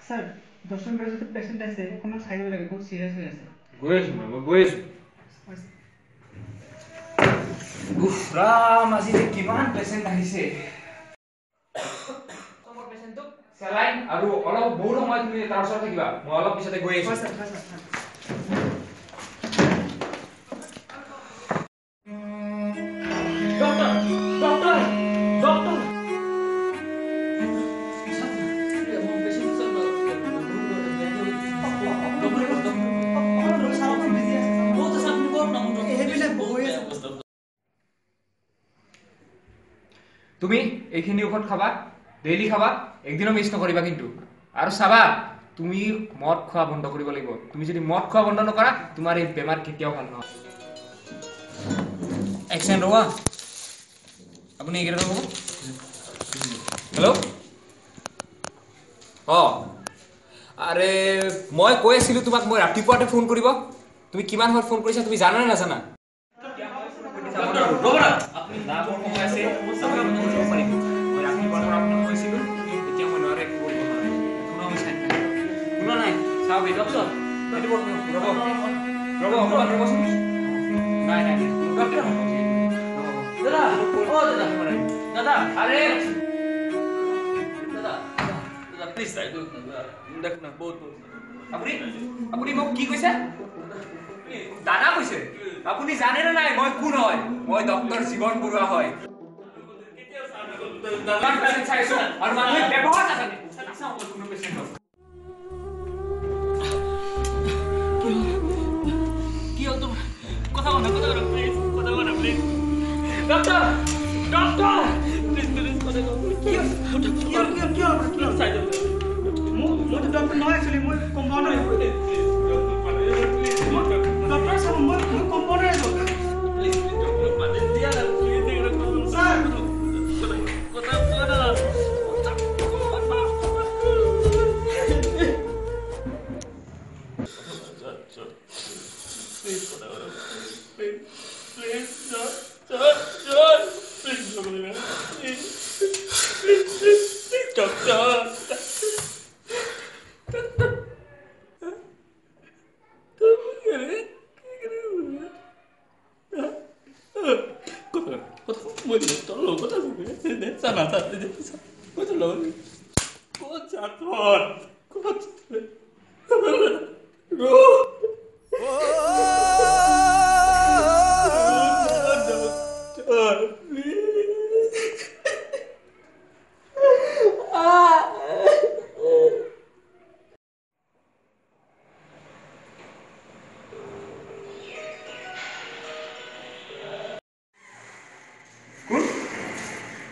Sir 10 নম্বরে যদি patient আছে কোনো সাইড লাগে বহুত সিরিয়াস হয়ে আছে গৈ আছো মই গৈ আছো উফ ৰাম আজি কিমান পেশেন্ট আহিছে তোমাৰ পেশেন্টক চেলাইন আৰু অলপ বহুত সময় তুমি তাৰ ওচৰত থাকিবা মই অলপ পিছতে গৈ আছো স্যাৰ ডক্টৰ তুমি এইখিনি ঔষধ খাবা ডেইলি খাবা একদিনও মিছ নকৰিবা কিন্তু আৰু চাবা তুমি মদ খোৱা বন্ধ কৰিব লাগিব তুমি যদি মদ খোৱা বন্ধ নকৰা তোমাৰ এই বেমাৰ কেতিয়াও ভাল নহয় এক্সেন্ট ৰবা আপুনি এইকেইটা ৰ'ব হেল্ল' আৰে মই কৈ আছিলোঁ তোমাক মই ৰাতিপুৱাতে ফোন কৰিব তুমি কিমান সময়ত ফোন কৰিছা তুমি জানা নে নাজানা ৰ'বা আপুনি লাভৰ সময় আছে চাবলৈ মই কৰিব পাৰিম মই ৰাতিপুৱাৰ পৰা আপোনাক কৈছিলোঁ এতিয়া মই নোৱাৰে একো কৰিব নোৱাৰোঁ কোনো আমি চাই কোনো নাই চাওক এই ডক্টৰ এইটো ৰ'ব ৰ'বচোন নাই দাদা দাদা আৰে প্লিজ দেখ না বহুত আপুনি মোক কি কৈছে দাদা কৈছে আপুনি জানে নে নাই মই কোন হয় মই ডক্টৰ জীৱন বৰুৱা হয় চাইছো আৰু মানুহে ব্যৱহাৰ নাজানে নাচাওঁ মই কোনো পেচেণ্টক কি হ'ল তোমাৰ কথা প্লিজ ডক্টৰ প্লিজ কথা কি হ'ল চাই মই তো ডক্টর নয় एक्चुअली মই কম্পাউন্ডার ডক্টর সাহেব মই কম্পাউন্ডার প্লিজ ডক্টর মানে দিয়া না প্লিজ স্যার কথা বলা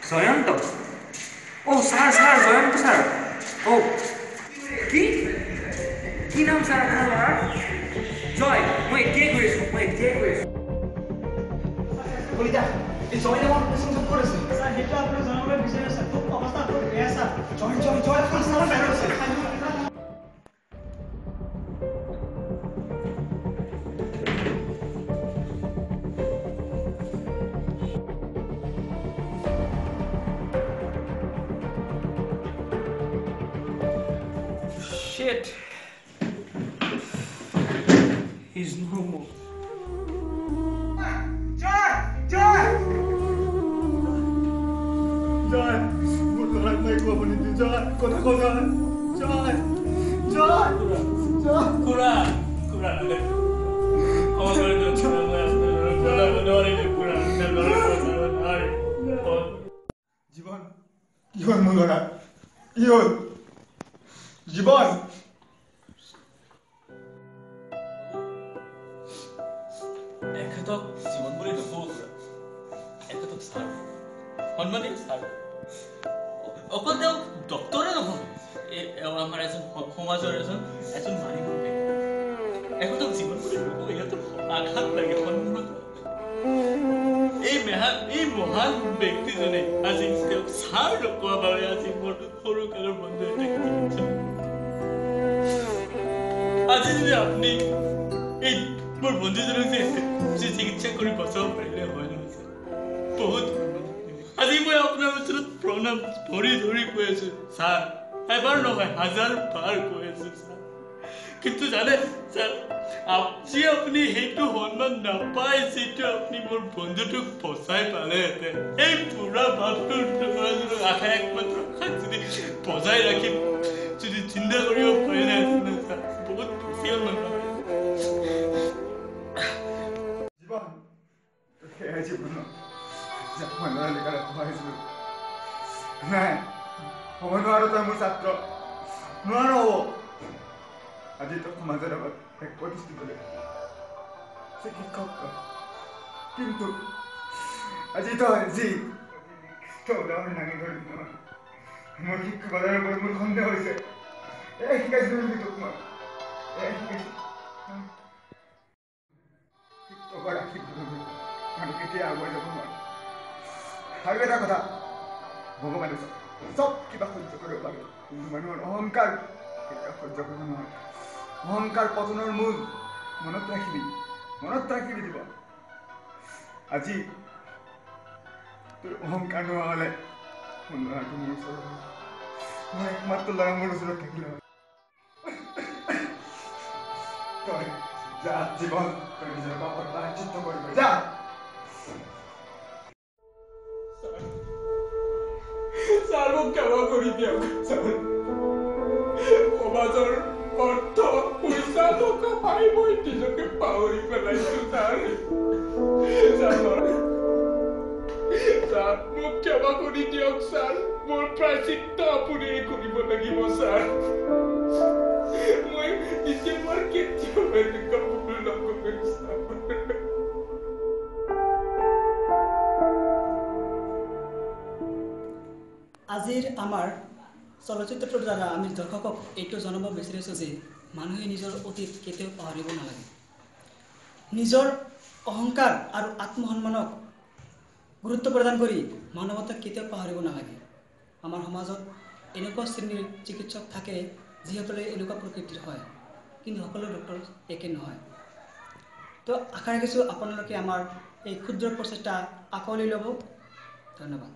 জয়ন্ত স্যার জয়ন্ত স্যার কি নাম স্যার আপনার ল'ৰাৰ জয় মই এতিয়াই গৈ আছো কলিতা এই জয় নামৰ পেচেণ্ট ক'ত আছে স্যার যেটা আপনার জানাবলে বিচার আছে খুব অবস্থা খুব বেয়া স্যার জয় ফার্স্ট নাম্বার বাইরে আছে Shit. He's normal. জয় বুঝলাম নাই কোবনি জয় কথা জয় কুরা আমার জীবন কি হল মোৰ ল'ৰা কি হল জীবন এখেতক জীৱন বুলি নকওঁ এখেতক ছাৰ সন্মানিত ছাৰ অকল তেওঁ ডক্তৰে নহয় আমাৰ সমাজৰ এজন মানুহ এখেতক জীৱন বুলি নকওঁ ইহঁতক আঘাত লাগে সন্মুখত এই মহান ব্যক্তিজনে আজি তেওঁক ছাৰ নকোৱাৰ বাবে আজি মোৰ সৰু কালৰ বন্ধু আজি যদি আপুনি এই মোৰ বন্ধুজনক যে চিকিৎসা কৰি বচাব পাৰিলে হয় নহয় বহুত আজি মই আপোনাৰ ওচৰত প্ৰণাম ধৰি কৈ আছো ছাৰ এবাৰ নহয় 1000 বাৰ কৈ আছো স্যাৰ কিন্তু জানে স্যাৰ আজি আপনি সেইটো সন্মান নাপায় যিটো আপনি মোৰ বন্ধুটোক বচাই পালেহেঁতেন এই পুৰা ভাৱটোৰ আশা একমাত্ৰ যদি বজাই ৰাখিম যদি চিন্তা কৰিব পাৰিলেহেঁতেন স্যাৰ বহুত খুশি হল জীবন সেয়াই জীৱন যাক মই ল'ৰালিকাৰে পঢ়াইছিলোঁ নাই হ'ব নোৱাৰো তই মোৰ ছাত্ৰ নোৱাৰো হ'ব আজি তোক সমাজৰ আগত এক প্ৰতিষ্ঠিত শিক্ষক কিন্তু আজি তই যি উদাহৰণ দাঙি ধৰিম মোৰ শিক্ষকতাৰ ওপৰত মোৰ সন্দেহ হৈছে এয়াই শিকাইছিলোঁ নেকি তোক মই এয়াই শিকাইছোঁ শিক্ষকৰ আশীৰ্বাদ মানুহ কেতিয়া আগুৱাই যাব নোৱাৰে আৰু এটা কথা ভগৱানে চব কিবা সহ্য কৰিব পাৰে কিন্তু মানুহৰ অহংকাৰ কেতিয়া সহ্য কৰিব নোৱাৰে অহংকাৰ পতনৰ মূল মনত ৰাখিবি দিব আজি তোৰ অহংকাৰ নোহোৱা হ'লে মোৰ ল'ৰাটো মোৰ ওচৰত মই একমাত্ৰ ল'ৰা মোৰ ওচৰত থাকিলে তই যা জীৱন তই নিজৰ বাপত প্ৰায়শ্চিত্ত কৰিব যা স্যাৰ মোক ক্ষমা কৰি দিয়ক স্যাৰ সমাজৰ অৰ্থ পইচা টকা পাই মই নিজকে পাহৰি পেলাইছো স্যাৰ মোক ক্ষমা কৰি দিয়ক স্যাৰ মোৰ প্ৰায়শ্চিত্ত আপুনি কৰিব লাগিব স্যাৰ মই দ্বিতীয়বাৰ কেতিয়াও এনেকুৱা ভুল নকৰিম স্যাৰ আজিৰ আমাৰ চলচ্চিত্ৰটোৰ দ্বাৰা আমি দৰ্শকক এইটো জনাব বিচাৰিছোঁ যে মানুহে নিজৰ অতীত কেতিয়াও পাহৰিব নালাগে নিজৰ অহংকাৰ আৰু আত্মসন্মানক গুৰুত্ব প্ৰদান কৰি মানৱতাক কেতিয়াও পাহৰিব নালাগে আমাৰ সমাজত এনেকুৱা শ্ৰেণীৰ চিকিৎসক থাকে যিসকলে এনেকুৱা প্ৰকৃতিৰ হয় কিন্তু সকলো ডক্টৰ একে নহয় তো আশা ৰাখিছোঁ আপোনালোকে আমাৰ এই ক্ষুদ্ৰ প্ৰচেষ্টা আঁকোৱালি ল'ব ধন্যবাদ